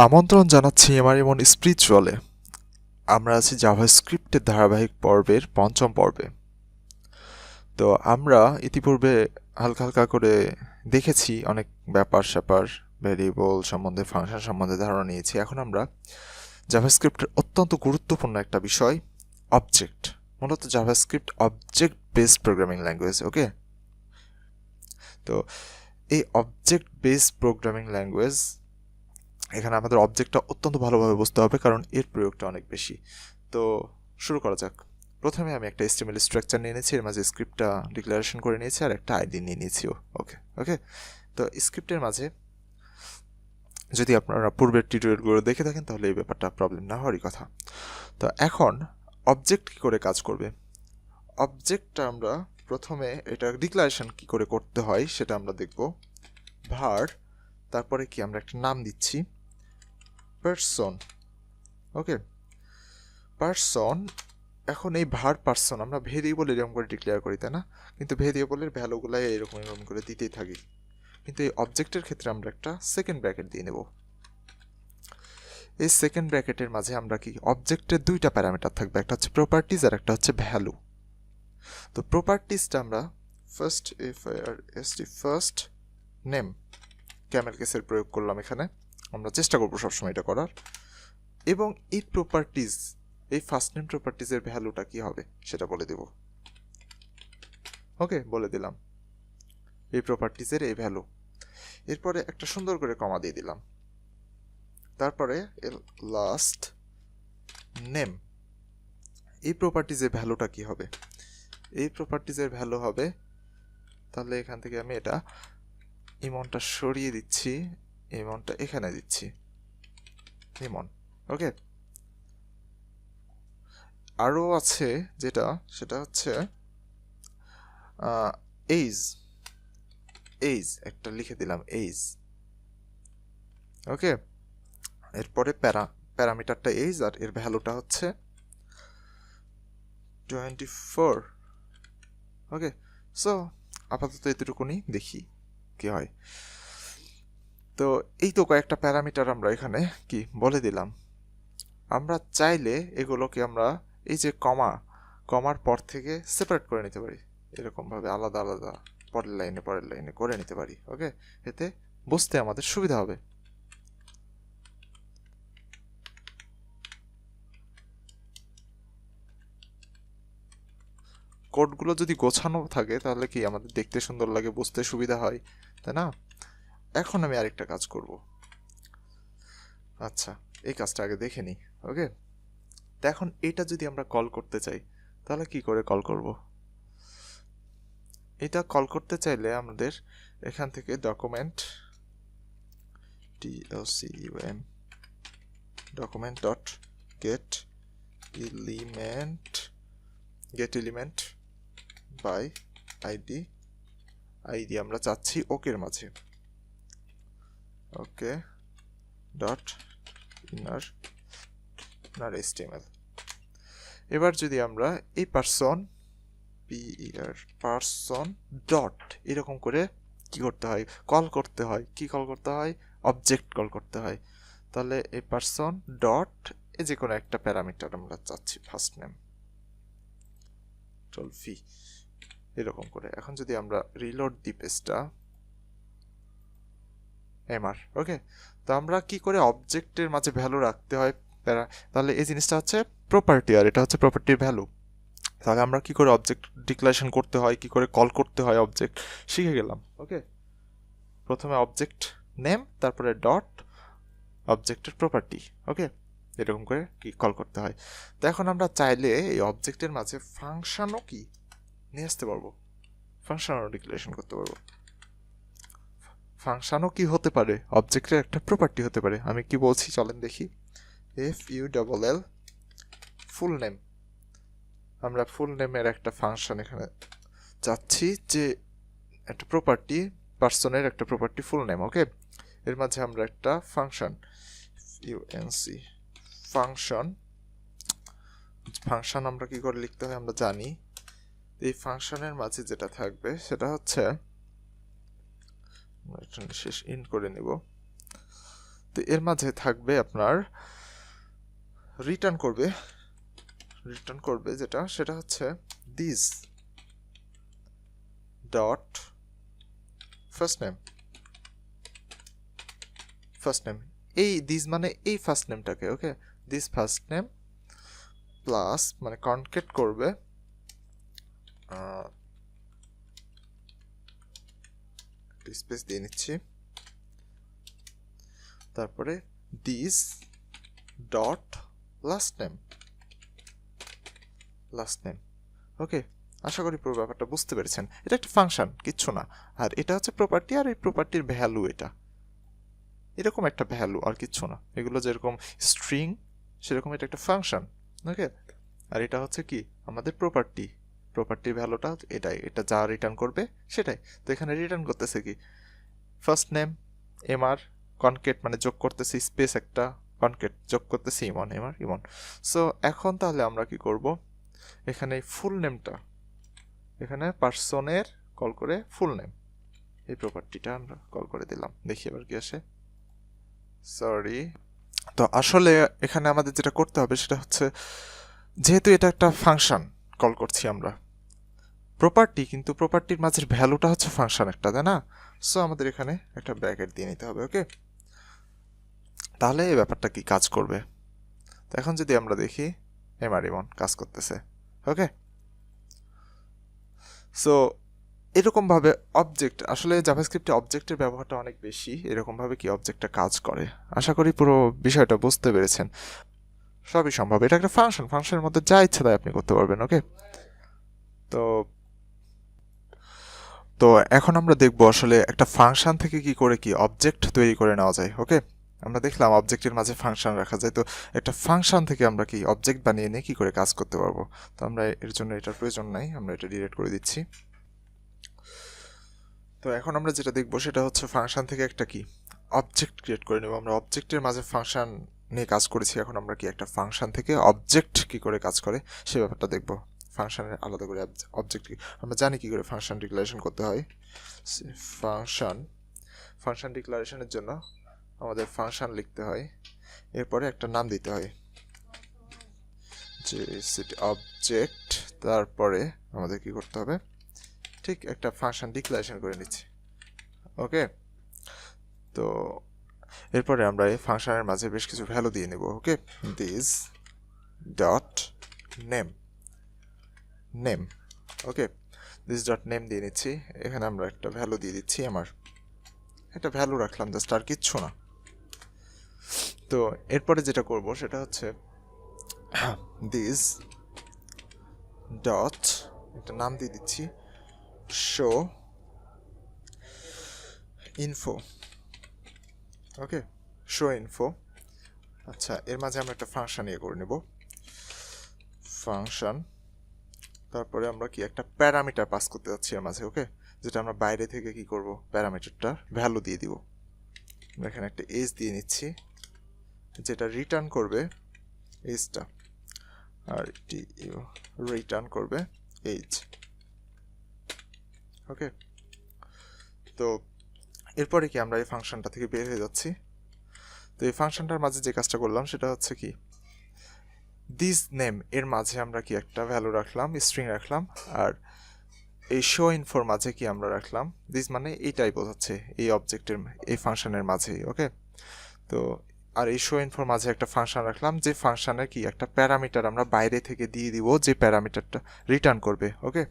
আমন্ত্রণ জানাচ্ছি স্পিরিচুয়ালে। আমরা আছি জাভাস্ক্রিপ্টের ধারাবাহিক পর্বের পঞ্চম পর্বে। তো আমরা ইতিপূর্বে হালকা হালকা করে দেখেছি অনেক ব্যাপার স্যাপার, ভেরিয়েবল সম্বন্ধে, ফাংশন সম্বন্ধে ধারণা নিয়েছি। এখন আমরা জাভাস্ক্রিপ্টের অত্যন্ত গুরুত্বপূর্ণ একটা বিষয়, অবজেক্ট। মূলত JavaScript object based programming language. Okay, তো এই অবজেক্ট বেসড প্রোগ্রামিং ল্যাঙ্গুয়েজ, এখানে আমাদের অবজেক্টটা অত্যন্ত ভালোভাবে বুঝতে হবে, কারণ এর প্রয়োগটা অনেক বেশি। তো শুরু করা যাক। প্রথমে আমি একটা HTML স্ট্রাকচার নিয়ে নিয়েছি, এর মাঝে স্ক্রিপ্টটা ডিক্লারেশন করে নিয়েছি, আর একটা আইডি নিয়ে নিয়েছি। ওকে ওকে, তো স্ক্রিপ্টের মাঝে যদি আপনারা পূর্বের টিউটোরিয়ালগুলো দেখে থাকেন তাহলে এই ব্যাপারটা প্রবলেম না হওয়ারই কথা। তো এখন অবজেক্ট কী করে কাজ করবে, অবজেক্টটা আমরা প্রথমে এটা ডিক্লারেশন কী করে করতে হয় সেটা আমরা দেখব। ভার, তারপরে কি আমরা একটা নাম দিচ্ছি পারসন। ওকে, পারসন। এখন এই ভার পারসন আমরা ভেরিয়েবল এরকম করে ডিক্লেয়ার করি, তাই না? কিন্তু ভেরিয়েবলের ভ্যালুগুলো এরকম এরকম করে দিতেই থাকি। কিন্তু এই অবজেক্টের ক্ষেত্রে আমরা একটা সেকেন্ড ব্র্যাকেট দিয়ে নেব। এই সেকেন্ড ব্র্যাকেটের মাঝে আমরা কি, অবজেক্টের দুইটা প্যারামিটার থাকবে, একটা হচ্ছে প্রপার্টিজ আর একটা হচ্ছে ভ্যালু। তো প্রপার্টিজটা আমরা ফার্স্ট নেম ক্যামেল কেসের প্রয়োগ করলাম এখানে, আমরা চেষ্টা করবো সবসময় এটা করার। এবং এই প্রপার্টিজ, এই ফার্স্ট নেম প্রপার্টিজের ভ্যালুটা কি হবে সেটা বলে দেব। ওকে, বলে দিলাম এই প্রপার্টিজের এই ভ্যালু। এরপরে একটা সুন্দর করে কমা দিয়ে দিলাম, তারপরে লাস্ট নেম। এই প্রপার্টিজের ভ্যালুটা কি হবে, এই প্রপার্টিজের ভ্যালু হবে, তাহলে এখান থেকে আমি এটা ইমনটা সরিয়ে দিচ্ছি, ইমনটা এখানে দিচ্ছি, ইমন। ওকে, আরও আছে যেটা, সেটা হচ্ছে এইজ। এইজ একটা লিখে দিলাম, এইজ। ওকে, এরপরে প্যারামিটারটা এইজ আর এর ভ্যালুটা হচ্ছে 24। ওকে, সো আপাতত এতটুকুনি, দেখি কি হয়। তো এই তো কয়েকটা প্যারামিটার আমরা এখানে কি বলে দিলাম। আমরা চাইলে এগুলোকে আমরা এই যে কমার পর থেকে সেপারেট করে নিতে পারি, এরকমভাবে আলাদা আলাদা পরের লাইনে করে নিতে পারি। ওকে, এতে বুঝতে আমাদের সুবিধা হবে। কোডগুলো যদি গোছানো থাকে তাহলে কি আমাদের দেখতে সুন্দর লাগে, বুঝতে সুবিধা হয়, তাই না? এখন আমি আরেকটা কাজ করব। আচ্ছা, এই কাজটা আগে দেখে নিই। ওকে, তো এখন এটা যদি আমরা কল করতে চাই তাহলে কি করে কল করব? এটা কল করতে চাইলে আমাদের এখান থেকে document document dot get element by ID আমরা চাচ্ছি ওকের মাঝে। Okay dot inner HTML। এবার যদি আমরা এই পারসন ডট এরকম করে কি করতে হয়, কল করতে হয়, কি কল করতে হয়, অবজেক্ট কল করতে হয়। তাহলে এই পারসন ডট এ যে কোনো একটা প্যারামিটার আমরা চাচ্ছি, ফার্স্ট নেম টলফি, এরকম করে। এখন যদি আমরা রিলোড দিই পেজটা, এমআর। ওকে, তো আমরা কি করে অবজেক্টের মাঝে ভ্যালু রাখতে হয়, তাহলে এই জিনিসটা হচ্ছে প্রপার্টি আর এটা হচ্ছে প্রপার্টির ভ্যালু। তাহলে আমরা কি করে অবজেক্ট ডিক্লারেশন করতে হয়, কি করে কল করতে হয় অবজেক্ট শিখে গেলাম। ওকে, প্রথমে অবজেক্ট নেম, তারপরে ডট অবজেক্টের প্রপার্টি। ওকে, এরকম করে কি কল করতে হয়। তো এখন আমরা চাইলে এই অবজেক্টের মাঝে ফাংশনও কি নিয়ে আসতে পারবো, ফাংশনও ডিক্লারেশন করতে পারবো। ফাংশনও কি হতে পারে, অবজেক্টের একটা প্রপার্টি হতে পারে। আমি কি বলছি চলেন দেখি। FULL ফুল নেম, আমরা ফুল নেমের একটা ফাংশন এখানে চাচ্ছি, যে একটা প্রপার্টি, পার্সনের একটা প্রপার্টি ফুল নেম। ওকে, এর মাঝে আমরা একটা ফাংশন ফাংশন আমরা কি করে লিখতে হয় আমরা জানি। এই ফাংশনের মাঝে যেটা থাকবে সেটা হচ্ছে, শেষ ইন করে নিব, তো এর মাঝে থাকবে আপনার রিটার্ন করবে যেটা সেটা হচ্ছে দিস ডট ফার্স্ট নেম এই দিস মানে এই ফার্স্ট নেমটাকে, okay, this first name plus মানে কনকেট করবে স্পেস দিয়ে নিচ্ছি, তারপরে this dot last name, okay. আশা করি পুরো ব্যাপারটা বুঝতে পেরেছেন। এটা একটা ফাংশন, কিচ্ছু না। আর এটা হচ্ছে প্রপার্টি, আর এই প্রপার্টির ভ্যালু এটা এরকম একটা ভ্যালু, আর কিচ্ছু না। এগুলো যেরকম স্ট্রিং সেরকম এটা একটা ফাংশন, ওকে। আর এটা হচ্ছে কি আমাদের প্রপার্টির ভ্যালুটা এটাই, এটা যা রিটার্ন করবে সেটাই। তো এখানে রিটার্ন করতেছে কি ফার্স্ট নেম এমআর কনকেট মানে যোগ করতেছি স্পেস একটা কনকেট যোগ করতেছি ইমন। সো এখন তাহলে আমরা কি করব, এখানে ফুল নেমটা এখানে পার্সনের কল করে ফুল নেম এই প্রপার্টিটা আমরা কল করে দিলাম। দেখি এবার কি আসে। সরি, তো আসলে এখানে আমাদের যেটা করতে হবে সেটা হচ্ছে, যেহেতু এটা একটা ফাংশন কল করছি আমরা প্রপার্টি, কিন্তু প্রপার্টির মাঝের ভ্যালুটা হচ্ছে ফাংশন একটা, তাই না? সো আমাদের এখানে একটা ব্র্যাকেট দিয়ে নিতে হবে, ওকে। তাহলে এই ব্যাপারটা কি কাজ করবে। তো এখন যদি আমরা দেখি এমন কাজ করতেছে, ওকে। সো এরকমভাবে অবজেক্ট, আসলে জাভাস্ক্রিপ্টে অবজেক্টের ব্যবহারটা অনেক বেশি। এরকমভাবে কি অবজেক্টটা কাজ করে, আশা করি পুরো বিষয়টা বুঝতে পেরেছেন। সবই সম্ভব, এটা একটা ফাংশনের মধ্যে যা ইচ্ছা তাই আপনি করতে পারবেন, ওকে। তো তো এখন আমরা দেখব আসলে একটা ফাংশন থেকে কি করে কি অবজেক্ট তৈরি করে নেওয়া যায়, ওকে। আমরা দেখলাম অবজেক্টের মাঝে ফাংশন রাখা যায়, তো একটা ফাংশন থেকে আমরা কি অবজেক্ট বানিয়ে নিয়ে কি করে কাজ করতে পারবো। তো আমরা এর জন্য এটার প্রয়োজন নাই, আমরা এটা ডিলিট করে দিচ্ছি। তো এখন আমরা যেটা দেখবো সেটা হচ্ছে ফাংশন থেকে একটা কি অবজেক্ট ক্রিয়েট করে নেব। আমরা অবজেক্টের মাঝে ফাংশন নিয়ে কাজ করেছি, এখন আমরা কি একটা ফাংশন থেকে অবজেক্ট কি করে কাজ করে সে ব্যাপারটা দেখব। ফাংশনের আলাদা করে অবজেক্ট আমরা জানি কি করে ফাংশন ডিক্লারেশন করতে হয়। ফাংশন ডিক্লারেশনের জন্য আমাদের ফাংশন লিখতে হয়, এরপরে একটা নাম দিতে হয় যে অবজেক্ট, তারপরে আমাদের কি করতে হবে, ঠিক একটা ফাংশন ডিক্লারেশন করে নিচ্ছি, ওকে। তো এরপরে আমরা এই ফাংশনের মাঝে বেশ কিছু ভ্যালু দিয়ে নেব, okay. This dot name, okay. This dot name দিয়ে নিচ্ছি, এখানে আমরা একটা ভ্যালু দিয়ে দিচ্ছি, আমার একটা ভ্যালু রাখলাম জাস্ট, আর কিচ্ছু না। তো এরপরে যেটা করব সেটা হচ্ছে দিস ডট একটা নাম দিয়ে দিচ্ছি শো ইনফো, ওকে, শো ইনফো। আচ্ছা, এর মাঝে আমরা একটা ফাংশন ইয়ে করে নেব, ফাংশন। তারপরে আমরা কি একটা প্যারামিটার পাস করতে যাচ্ছি এর মাঝে, ওকে, যেটা আমরা বাইরে থেকে কি করব প্যারামিটারটা ভ্যালু দিয়ে দিব। আমরা এখানে একটা এজ দিয়ে নিচ্ছি, যেটা রিটার্ন করবে এজটা, আর রিটার্ন করবে এজ, ওকে। তো এরপরে কি আমরা এই ফাংশনটা থেকে বের হয়ে যাচ্ছি। তো এই ফাংশনটার মাঝে যে কাজটা করলাম সেটা হচ্ছে কি দিস নেম এর মাঝে আমরা কি একটা ভ্যালু রাখলাম, স্ট্রিং রাখলাম, আর এই শো ইনফোর মাঝে কি আমরা রাখলাম দিস মানে এইটাই বোঝাচ্ছে এই অবজেক্টের এই ফাংশনের মাঝেই, ওকে। তো আর এই শো ইনফোর মাঝে একটা ফাংশন রাখলাম, যে ফাংশনের কি একটা প্যারামিটার আমরা বাইরে থেকে দিয়ে দিব, যে প্যারামিটারটা রিটার্ন করবে, ওকে,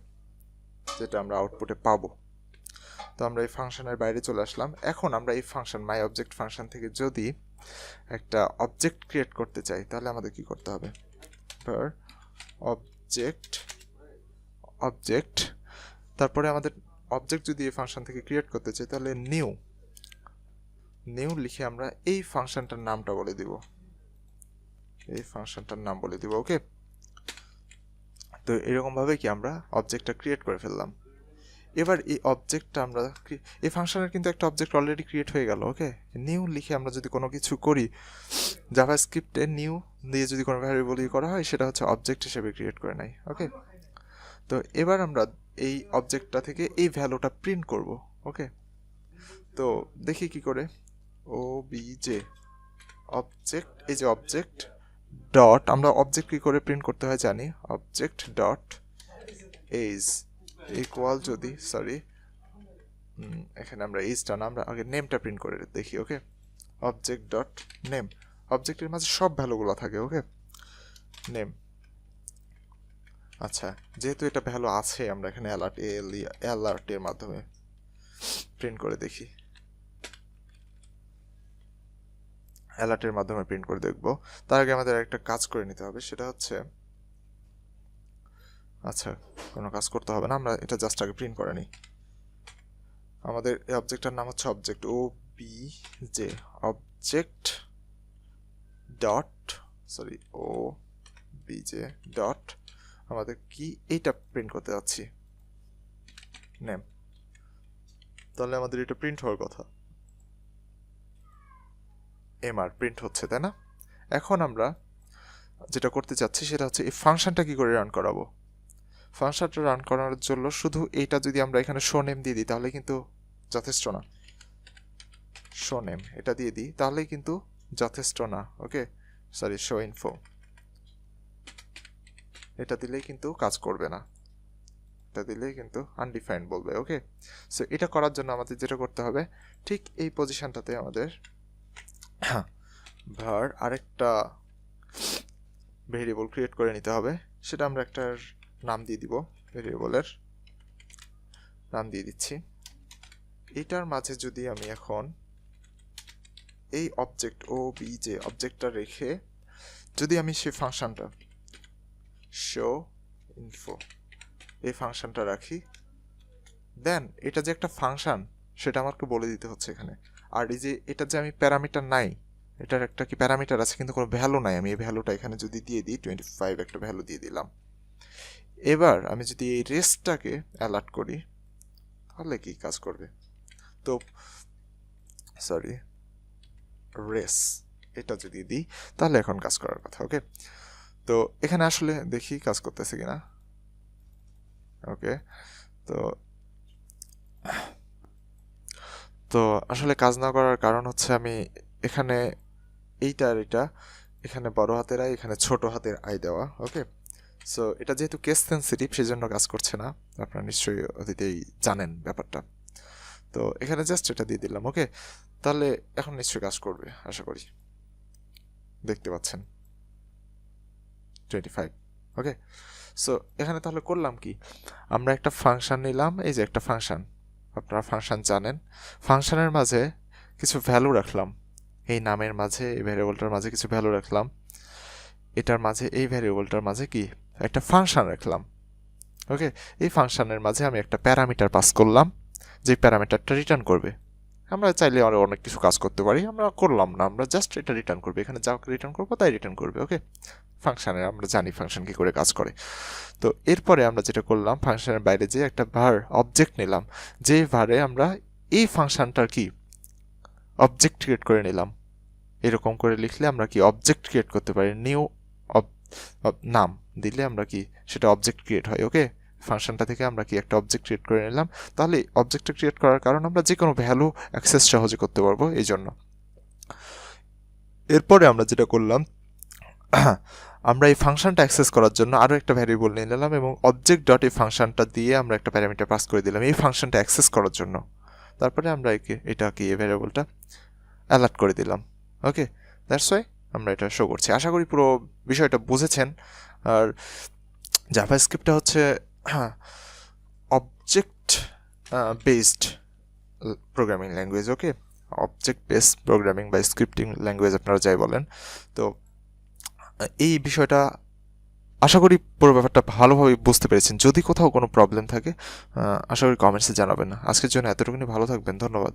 যেটা আমরা আউটপুটে পাবো। তো আমরা এই ফাংশনের বাইরে চলে আসলাম। এখন আমরা এই ফাংশন মাই অবজেক্ট ফাংশন থেকে যদি একটা অবজেক্ট ক্রিয়েট করতে চাই তাহলে আমাদের কি করতে হবে, অবজেক্ট, তারপরে আমাদের অবজেক্ট যদি এই ফাংশন থেকে ক্রিয়েট করতে চাই তাহলে নিউ লিখে আমরা এই ফাংশনটার নামটা বলে দিব, ওকে। তো এরকম ভাবে কি আমরা অবজেক্টটা ক্রিয়েট করে ফেললাম। এবার এই অবজেক্টটা আমরা এই ফাংশনের কিন্তু একটা অবজেক্ট অলরেডি ক্রিয়েট হয়ে গেল, ওকে। নিউ লিখে আমরা যদি কোনো কিছু করি জাভাস্ক্রিপ্টে, নিউ দিয়ে যদি কোনো ভ্যারিয়েবল করা হয় সেটা হচ্ছে অবজেক্ট হিসেবে ক্রিয়েট করে নেয়, ওকে। তো এবার আমরা এই অবজেক্টটা থেকে এই ভ্যালুটা প্রিন্ট করব, ওকে। তো দেখি কি করে, OBJ অবজেক্ট, এই যে অবজেক্ট ডট, আমরা অবজেক্ট কি করে প্রিন্ট করতে হয় জানি, অবজেক্ট ডট এজ ইকুয়াল যদি এখানে আমরা এজটা না, আমরা আগে নেমটা প্রিন্ট করে দেখি। ওকে, অবজেক্ট ডট নেম, অবজেক্টের মাঝে সব ভ্যালুগুলো থাকে। ওকে, নেম। আচ্ছা, যেহেতু এটা ভ্যালু আছে, আমরা এখানে অ্যালার্টের মাধ্যমে প্রিন্ট করে দেখি, অ্যালার্টের মাধ্যমে প্রিন্ট করে দেখব। তার আগে আমাদের একটা কাজ করে নিতে হবে, সেটা হচ্ছে, আচ্ছা কোনো কাজ করতে হবে না, আমরা এটা জাস্ট আগে প্রিন্ট করে নিই। আমাদের এই অবজেক্টটার নাম হচ্ছে object O B J, object dot O B J dot আমাদের কি এইটা প্রিন্ট করতে যাচ্ছি, নেম। তাহলে আমাদের এটা প্রিন্ট হওয়ার কথা, এমআর প্রিন্ট হচ্ছে, তাই না? এখন আমরা যেটা করতে চাচ্ছি সেটা হচ্ছে এই ফাংশনটা কি করে রান করাবো। ফাংশনটা রান করানোর জন্য শুধু এইটা যদি আমরা এখানে শো নেম দিয়ে দিই তাহলে কিন্তু যথেষ্ট না, শো নেম এটা দিয়ে দিই তাহলেই কিন্তু যথেষ্ট না। ওকে, শো ইনফো এটা দিলেই কিন্তু কাজ করবে না, এটা দিলেই কিন্তু আনডিফাইন্ড বলবে। ওকে, সো এটা করার জন্য আমাদের যেটা করতে হবে, ঠিক এই পজিশনটাতে আমাদের ভার আরেকটা ভেরিয়েবল ক্রিয়েট করে নিতে হবে। সেটা আমরা একটা নাম দিয়ে দিব, ভেরিয়েবলের নাম দিয়ে দিচ্ছি। এটার মাঝে যদি আমি এখন এই অবজেক্ট ও বি যে অবজেক্টটা রেখে যদি আমি সেই ফাংশনটা শো ইনফো এই ফাংশনটা রাখি, দেন এটা যে একটা ফাংশন সেটা আমাকে বলে দিতে হচ্ছে এখানে। আর এই যে এটা যে আমি প্যারামিটার নাই, এটার একটা কি প্যারামিটার আছে কিন্তু কোনো ভ্যালু নাই, আমি এই ভ্যালুটা এখানে যদি দিয়ে দিই 25 একটা ভ্যালু দিয়ে দিলাম। এবার আমি যদি এই রেসটাকে অ্যালার্ট করি তাহলে কি কাজ করবে, তো রেস এটা যদি দিই তাহলে এখন কাজ করার কথা। ওকে, তো এখানে আসলে দেখি কাজ করতেছে কিনা। ওকে, তো আসলে কাজ না করার কারণ হচ্ছে আমি এখানে এইটা আর এটা এখানে বড় হাতের আই, এখানে ছোট হাতের আই দেওয়া। ওকে, সো এটা যেহেতু কেস সেন্সিটিভ সেজন্য কাজ করছে না, আপনারা নিশ্চয়ই অতীতেই জানেন ব্যাপারটা। তো এখানে জাস্ট এটা দিয়ে দিলাম। ওকে, তাহলে এখন নিশ্চয়ই কাজ করবে আশা করি, দেখতে পাচ্ছেন 25। ওকে, সো এখানে তাহলে করলাম কি, আমরা একটা ফাংশন নিলাম, এই যে একটা ফাংশন, আপনারা ফাংশন জানেন, ফাংশনের মাঝে কিছু ভ্যালু রাখলাম, এই নামের মাঝে এই ভ্যারিয়েবলটার মাঝে কিছু ভ্যালু রাখলাম, এটার মাঝে এই ভ্যারিয়েবলটার মাঝে কি একটা ফাংশন রাখলাম। ওকে, এই ফাংশনের মাঝে আমি একটা প্যারামিটার পাস করলাম, যে প্যারামিটারটা রিটার্ন করবে। আমরা চাইলে আরও অনেক কিছু কাজ করতে পারি, আমরা করলাম না, আমরা জাস্ট এটা রিটার্ন করবে, এখানে যা রিটার্ন করবো তাই রিটার্ন করবে। ওকে, ফাংশনের আমরা জানি ফাংশন কি করে কাজ করে। তো এরপরে আমরা যেটা করলাম, ফাংশনের বাইরে যে একটা ভার অবজেক্ট নিলাম, যে ভারে আমরা এই ফাংশনটার কি অবজেক্ট ক্রিয়েট করে নিলাম। এরকম করে লিখলে আমরা কি অবজেক্ট ক্রিয়েট করতে পারি, নিউ নাম দিলে আমরা কি সেটা অবজেক্ট ক্রিয়েট হয়। ওকে, ফাংশনটা থেকে আমরা কি একটা অবজেক্ট ক্রিয়েট করে নিলাম, তাহলে অবজেক্টটা ক্রিয়েট করার কারণ আমরা যে কোনো ভ্যালু অ্যাক্সেস সহজে করতে পারবো এই জন্য। এরপরে আমরা যেটা করলাম, আমরা এই ফাংশনটা অ্যাক্সেস করার জন্য আরও একটা ভ্যারিয়েবল নিয়ে নিলাম এবং অবজেক্ট ডট এই ফাংশনটা দিয়ে আমরা একটা প্যারামিটার পাস করে দিলাম এই ফাংশনটা অ্যাক্সেস করার জন্য। তারপরে আমরা এটা কি এই ভ্যারিয়েবলটা অ্যালার্ট করে দিলাম। ওকে, দ্যাটস ওয়াই আমরা এটা শো করছি। আশা করি পুরো বিষয়টা বুঝেছেন। আর জাভাস্ক্রিপ্টটা হচ্ছে অবজেক্ট বেসড প্রোগ্রামিং ল্যাঙ্গুয়েজ। ওকে, অবজেক্ট বেসড প্রোগ্রামিং বা স্ক্রিপ্টিং ল্যাঙ্গুয়েজ আপনারা যাই বলেন। তো এই বিষয়টা আশা করি পুরো ব্যাপারটা ভালোভাবে বুঝতে পেরেছেন। যদি কোথাও কোনো প্রবলেম থাকে আশা করি কমেন্টসে জানাবেন। আজকের জন্য এতটুকুনি, ভালো থাকবেন, ধন্যবাদ।